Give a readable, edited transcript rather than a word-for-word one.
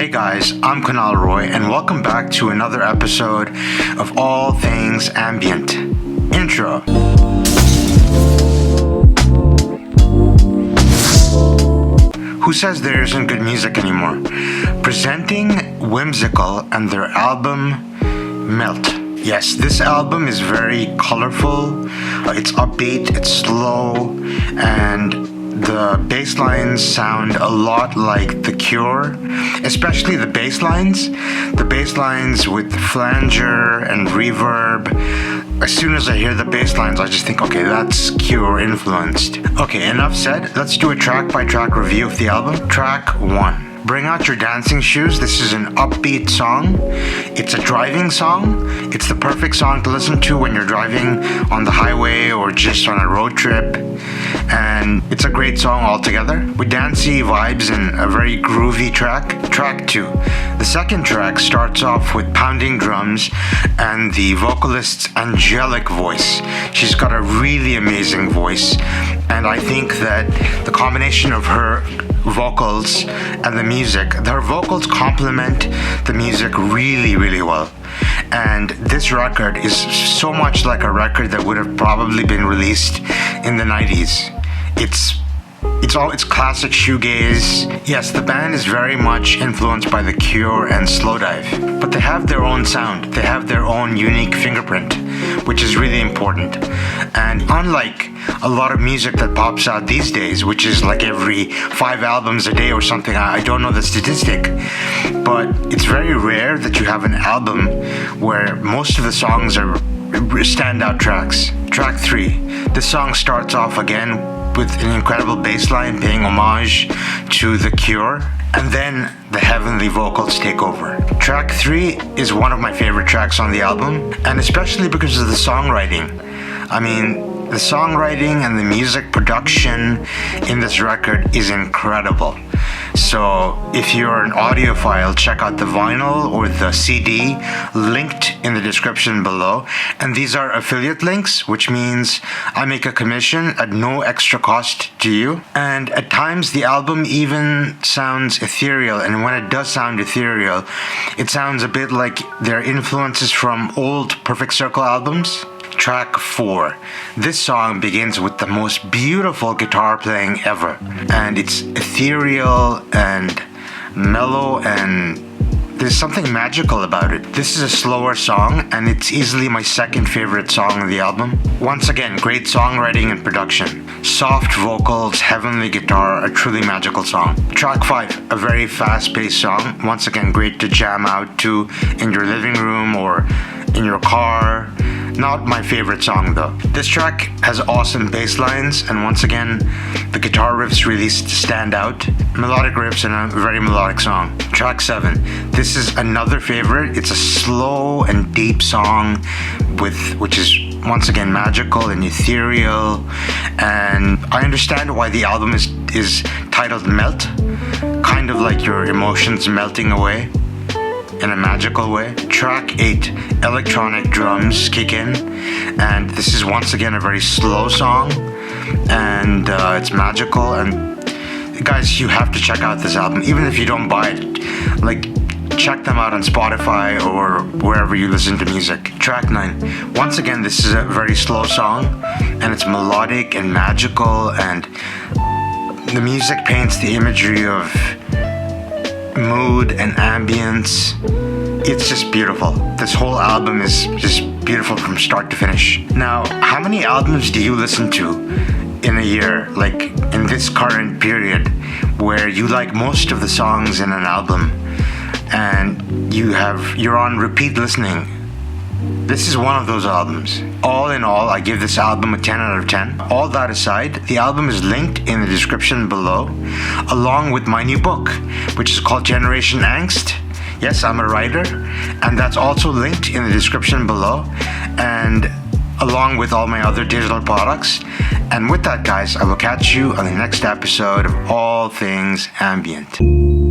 Hey guys, I'm Kunal Roy and welcome back to another episode of All Things Ambient. Intro. Who says there isn't good music anymore? Presenting Whimsical and their album Melt. Yes, this album is very colorful, it's upbeat, it's slow, and the bass lines sound a lot like The Cure, especially the bass lines. The bass lines with flanger and reverb. As soon as I hear the bass lines, I just think, okay, that's Cure influenced. Okay, enough said. Let's do a track-by-track review of the album. Track 1. Bring Out Your Dancing Shoes. This is an upbeat song. It's a driving song. It's the perfect song to listen to when you're driving on the highway or just on a road trip. And it's a great song altogether with dancey vibes and a very groovy track. Track 2. The second track starts off with pounding drums and the vocalist's angelic voice. She's got a really amazing voice, and I think that the combination of her vocals and the music, her vocals complement the music really, really well. And this record is so much like a record that would have probably been released in the 90s. It's classic shoegaze. Yes, the band is very much influenced by The Cure and Slowdive, but they have their own sound. They have their own unique fingerprint, which is really important. And unlike a lot of music that pops out these days, which is like every 5 albums a day or something, I don't know the statistic, but it's very rare that you have an album where most of the songs are standout tracks. Track 3. This song starts off again with an incredible bass line paying homage to The Cure, and then the heavenly vocals take over. Track 3 is one of my favorite tracks on the album, and especially because of the songwriting. I mean, the songwriting and the music production in this record is incredible. So if you're an audiophile, check out the vinyl or the CD linked in the description below. And these are affiliate links, which means I make a commission at no extra cost to you. And at times the album even sounds ethereal. And when it does sound ethereal, it sounds a bit like their influences from old Perfect Circle albums. Track 4. This song begins with the most beautiful guitar playing ever, and it's ethereal and mellow, and there's something magical about it. This is a slower song, and it's easily my second favorite song on the album. Once again, great songwriting and production. Soft vocals, heavenly guitar, a truly magical song. Track 5, a very fast-paced song. Once again, great to jam out to in your living room or in your car. Not my favorite song though. This track has awesome bass lines, and once again, the guitar riffs really stand out. Melodic riffs and a very melodic song. Track 7. This is another favorite. It's a slow and deep song which is once again magical and ethereal, and I understand why the album is titled Melt, kind of like your emotions melting away in a magical way. Track 8, electronic drums kick in, and this is once again a very slow song, and it's magical. And guys, you have to check out this album, even if you don't buy it. Like, check them out on Spotify or wherever you listen to music. Track 9. Once again, this is a very slow song, and it's melodic and magical, and the music paints the imagery of mood and ambience. It's just beautiful. This whole album is just beautiful from start to finish. Now, how many albums do you listen to in a year, like in this current period, where you like most of the songs in an album and you're on repeat listening? This is one of those albums. All in all, I give this album a 10 out of 10. All that aside, the album is linked in the description below, along with my new book, which is called Generation Angst. Yes, I'm a writer, and that's also linked in the description below, and along with all my other digital products. And with that, guys, I will catch you on the next episode of All Things Ambient.